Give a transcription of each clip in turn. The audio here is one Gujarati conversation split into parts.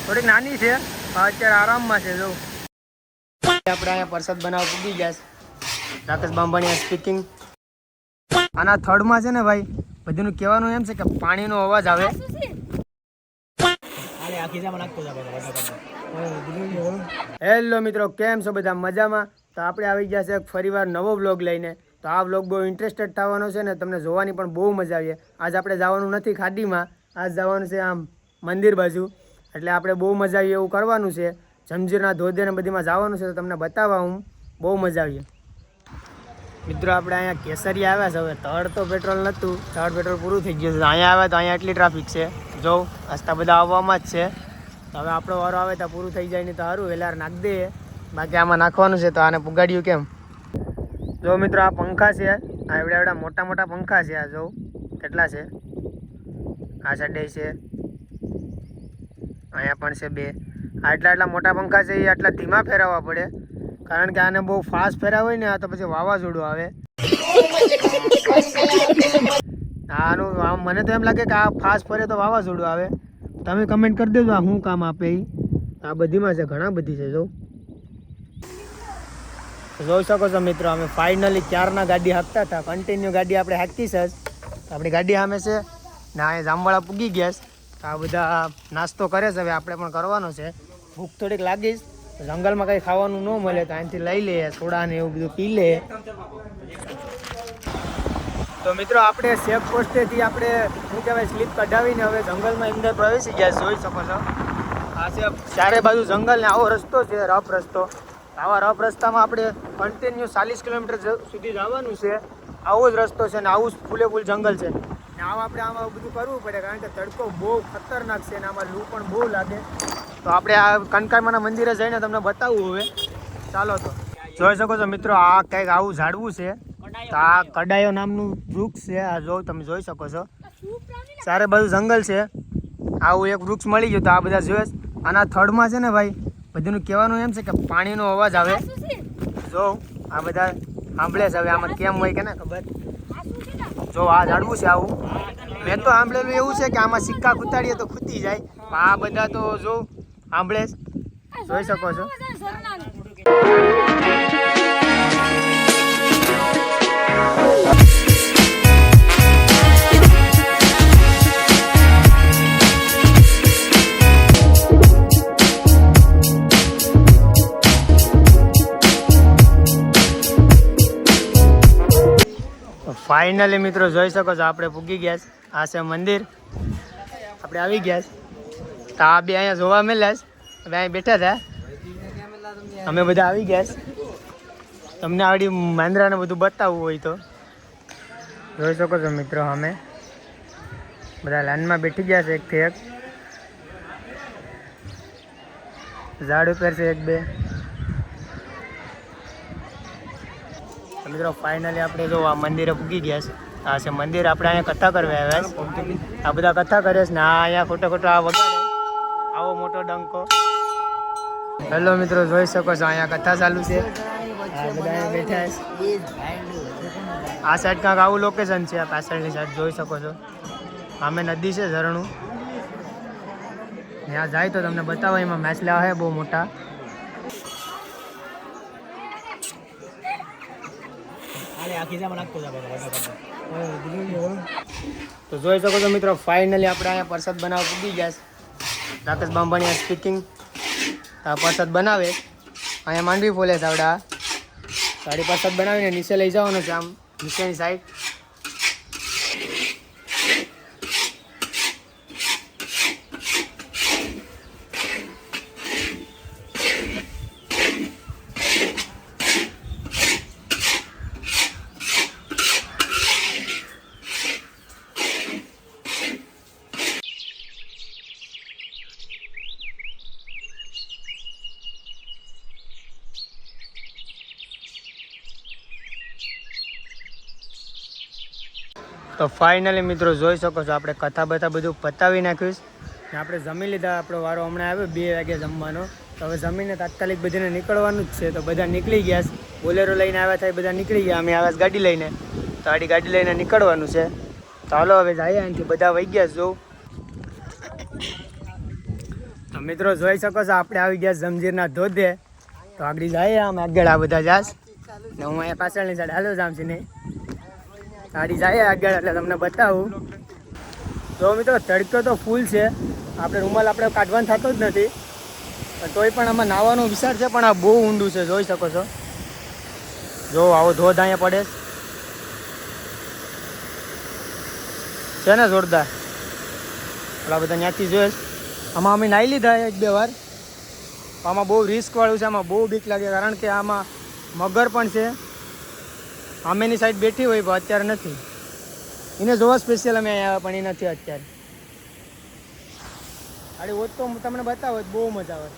થોડીક નાની છે અત્યારે આરામમાં છે. જો આપણે અહીંયા પ્રસાદ બનાવવા પૂગી ગયા છે. રાકેશ બાંભણિયા સ્પીકિંગ. આના થર્ડમાં છે ને ભાઈ બધુંનું કહેવાનું એમ છે કે પાણીનો અવાજ આવે. હેલો મિત્રો, કેમ છો બધા? મજામાં? તો આપણે આવી ગયા છે ફરીવાર નવો વ્લોગ લઈને. તો આ વ્લોગ બહુ ઇન્ટરેસ્ટેડ થવાનો છે ને તમને જોવાની પણ બહુ મજા આવી. આજ આપણે જવાનું નથી ખાડીમાં, આજ જવાનું છે આમ મંદિર બાજુ. એટલે આપણે બહુ મજા આવી એવું કરવાનું છે. જંજીરના ધોધે ને બધીમાં જવાનું છે તો તમને બતાવવા હું બહુ મજા આવી. મિત્રો આપણે અહીંયા કેસરી આવ્યા છે. હવે થર્ડ તો પેટ્રોલ નહોતું, થર્ડ પેટ્રોલ પૂરું થઈ ગયું છે. અહીંયા આવ્યા તો અહીંયા એટલી ટ્રાફિક છે. જો રસ્તા બધા આવવામાં જ છે. તો હવે આપણો વારો આવે તો પૂરું થઈ જાય નહીં તો સારું વહેલા નાખી દઈએ. બાકી આમાં નાખવાનું છે તો આને પુગાડ્યું કેમ. જો મિત્રો આ પંખા છે, આ એવડા એવડા મોટા મોટા પંખા છે. આ જો કેટલા છે, આ સાઈડે છે, અહીંયા પણ છે બે. આટલા મોટા પંખા છે એ આટલા ધીમા ફેરવવા પડે, કારણ કે આને બહુ ફાસ્ટ ફેરવા હોય ને તો પછી વાવાઝોડું આવે. આનું મને તો એમ લાગે કે આ ફાસ્ટ ફરે તો વાવાઝોડું આવે. તમે કમેન્ટ કરી દેજો આ શું કામ આપે એ. આ બધીમાં છે, ઘણા બધી છે. જોઈ શકો છો મિત્રો, અમે ફાઇનલી ક્યારના ગાડી હાંકતા હતા. કન્ટિન્યુ ગાડી આપણે હાંકતી છે. આપણી ગાડી સામે છે ને અહીંયા જામવાળા પૂગી ગયા છે. આ બધા નાસ્તો કરે છે, હવે આપણે પણ કરવાનો છે. ભૂખ થોડીક લાગીશ, જંગલમાં કંઈ ખાવાનું ન મળે તો અહીંથી લઈ લઈએ, સોડા ને એવું બધું પી લઈએ. તો મિત્રો આપણે સેફ પોસ્ટેથી આપણે શું કહેવાય સ્લીપ કઢાવીને હવે જંગલમાં અંદર પ્રવેશી ગયા. જોઈ શકો છો આ છે ચારે બાજુ જંગલ ને આવો રસ્તો છે, રફ રસ્તો. આવા રફ રસ્તામાં આપણે કન્ટિન્યુ 40 કિલોમીટર સુધી જવાનું છે. આવો જ રસ્તો છે ને આવું જ ફૂલેફૂલ જંગલ છે. ને આપણે આમાં બધું કરવું પડે કારણ કે તડકો બહુ ખતરનાક છે ને આમાં લૂ પણ બહુ લાગે. તો આપણે આ કનકાઈમાના મંદિરે જઈને તમને બતાવવું હવે. ચાલો તો જોઈ શકો છો મિત્રો, આ કંઈક આવું ઝાડવું છે. તો આ કડાયો નામનું વૃક્ષ છે. આ જો તમે જોઈ શકો છો ચારે બાજુ જંગલ છે. આવું એક વૃક્ષ મળી ગયું. તો આ બધા જોયે આના થર્ડમાં છે ને ભાઈ બધુંનું કહેવાનું એમ છે કે પાણીનો અવાજ આવે. જો આ બધા સાંભળે છે. હવે આમાં કેમ હોય કે ના ખબર. જો આ ઝાડવું છે આવું. મેં તો સાંભળેલું એવું છે કે આમાં સિક્કા ખૂતાડીએ તો ખૂતી જાય. આ બધા તો જો સાંભળે જોઈ શકો છો. ફાઇનલી મિત્રો જોઈ શકો છો આપણે પૂગી ગયા છે. આ છે મંદિર, આપણે આવી ગયા છે. તો આ બે અહીંયા જોવા મળ્યા છે. હવે અહીં બેઠા હતા, અમે બધા આવી ગયા છે. તમને આવડી માંદરાને બધું બતાવવું હોય તો જોઈ શકો છો મિત્રો. અમે બધા લાઈનમાં બેઠી ગયા છે, એકથી એક ઝાડ ઉપર છે, એક બે. મિત્રો ફાઇનલી આપણે જો આ મંદિરે પૂગી ગયા છે. આ છે મંદિર. આપણે અહીંયા કથા કરવા આવ્યા છે. આ બધા કથા કરે છે ને આ અહીંયા ખોટો ખોટો આ વગાડે આવો મોટો ડંકો. હેલો મિત્રો, જોઈ શકો છો અહીંયા કથા ચાલુ છે. આ બધા બેઠા છે. આ સાઈડ કાંક આવું લોકેશન છે. આ પાછળની સાઈડ જોઈ શકો છો. આમે નદી છે, ઝરણું. ત્યાં જાય તો તમને બતાવો. એમાં માછલા છે બહુ મોટા. તો જોઈ શકો છો મિત્રો, ફાઇનલી આપણે અહીંયા પ્રસાદ બનાવવા પૂગી ગયા છે. રાકેશ બાંભણિયા સ્પીકિંગ. આ પ્રસાદ બનાવે અહીંયા માંડવી ફોલે છે. આવડા સાડી પ્રસાદ બનાવીને નીચે લઈ જવાનો છે, આમ નીચેની સાઈડ. તો ફાઇનલી મિત્રો જોઈ શકો છો આપણે કથા બથા બધું પતાવી નાખ્યું છે. આપણે જમી લીધા. આપણો વારો હમણાં આવ્યો 2 વાગે જમવાનો. તો હવે જમીને તાત્કાલિક બધાને નીકળવાનું જ છે. તો બધા નીકળી ગયા છે. બોલેરો લઈને આવ્યા થાય બધા નીકળી ગયા. અમે આવ્યા ગાડી લઈને, તો આડી ગાડી લઈને નીકળવાનું છે. તો હાલો હવે જઈએ. અહીંથી બધા વહી ગયા. જો તો મિત્રો જોઈ શકો છો આપણે આવી ગયા જમજીરના ધોધે. તો આગળ જાય આમ આગળ આ બધા જાસ ને હું અહીંયા પાછળની સાઈડ હાલો જામ છે નહીં ગાડી જાય આગળ એટલે તમને બતાવું. તો મિત્રો તડકો તો ફૂલ છે, આપણે રૂમાલ આપણે કાઢવાનું થતો જ નથી, તોય પણ આમાં નાહવાનો વિચાર છે, પણ આ બહુ ઊંડું છે. જોઈ શકો છો, જો આવો ધોધ અહીંયા પડે છે ને જોરદાર. આપણા બધા ત્યાંથી જોઈએ. આમાં અમે નાહી લીધા 1-2 વાર. આમાં બહુ રિસ્કવાળું છે, આમાં બહુ બીક લાગે, કારણ કે આમાં મગર પણ છે. સામેની સાઈડ બેઠી હોય પણ અત્યારે નથી. એને જોવા સ્પેશિયલ અમે આવ્યા પણ એ નથી અત્યારે. અરે હોત તો તમને બતાવો બહુ મજા આવે.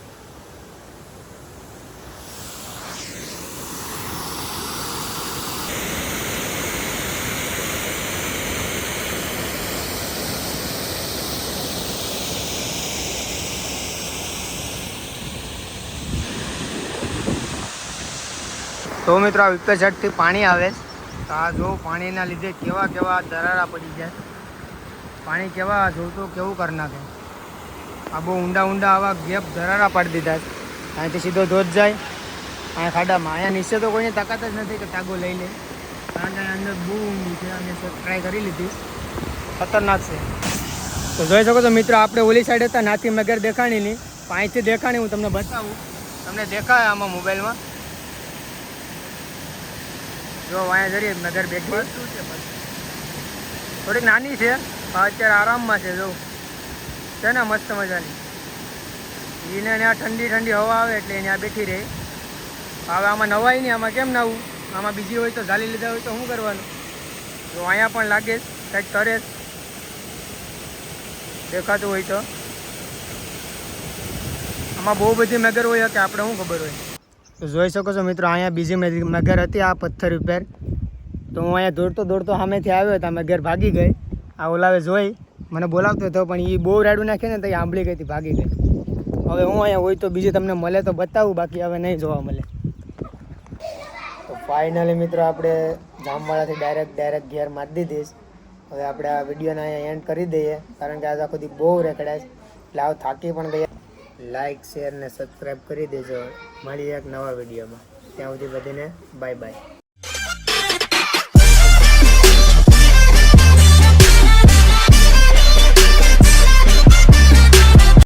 તો મિત્રો આ વિપે ઝડથી પાણી આવે છે. તો આ જો પાણીના લીધે કેવા કેવા દરારા પડી જાય, પાણી કેવા જોતું કેવું કરી નાખે. આ બહુ ઊંડા ઊંડા આવા ગેપ દરારા પાડી દીધા છે. અહીંથી સીધો ધોધ જાય અહીંયા ખાડામાં. અહીંયા નીચે તો કોઈને તાકાત જ નથી કે ટાગો લઈ લે, કારણ કે અંદર બહુ ઊંડું છે. અને ટ્રાય કરી લીધી, ખતરનાક છે. તો જોઈ શકો છો મિત્રો, આપણે ઓલી સાઈડ હતા નાથી મગર દેખાણી નહીં, અહીંથી દેખાણી હું તમને બતાવું. તમને દેખાય આમાં મોબાઈલમાં, જો અહીંયા જરીએ મગર બેઠી થોડીક નાની છે, અત્યારે આરામમાં છે. જો છે ને મસ્ત મજાની. એને ત્યાં ઠંડી ઠંડી હવા આવે એટલે એને આ બેઠી રહે. હવે આમાં નવાય નહીં, આમાં કેમ નાવું? આમાં બીજી હોય તો ઝાલી લીધા હોય તો શું કરવાનું? જો અહીંયા પણ લાગે કંઈક કરે દેખાતું હોય તો. આમાં બહુ બધી મગર હોય કે આપણે શું ખબર હોય. તો જોઈ શકો છો મિત્રો, અહીંયા બીજી મગર હતી આ પથ્થર ઉપર. તો હું અહીંયા દોડતો દોડતો સામેથી આવ્યો હતો, મગર ભાગી ગઈ. આ ઓલાવે જોઈ મને બોલાવતો હતો પણ એ બહુ રાડું નાખે ને તો એ આંબળી ગઈ હતી, ભાગી ગઈ. હવે હું અહીંયા હોય તો બીજી તમને મળે તો બતાવું, બાકી હવે નહીં જોવા મળે. તો ફાઇનલી મિત્રો આપણે જામવાળાથી ડાયરેક્ટ ઘેર મારી દીધીશ. હવે આપણે આ વિડીયોને અહીંયા એન્ડ કરી દઈએ, કારણ કે આજે આખો દી બહુ રેકડાય એટલે આવ થાકી પણ ગયા. લાઇક શેર ને સબસ્ક્રાઈબ કરી દેજો. મળીએ એક નવા વિડીયોમાં. ત્યાં સુધી બધીને બાય બાય.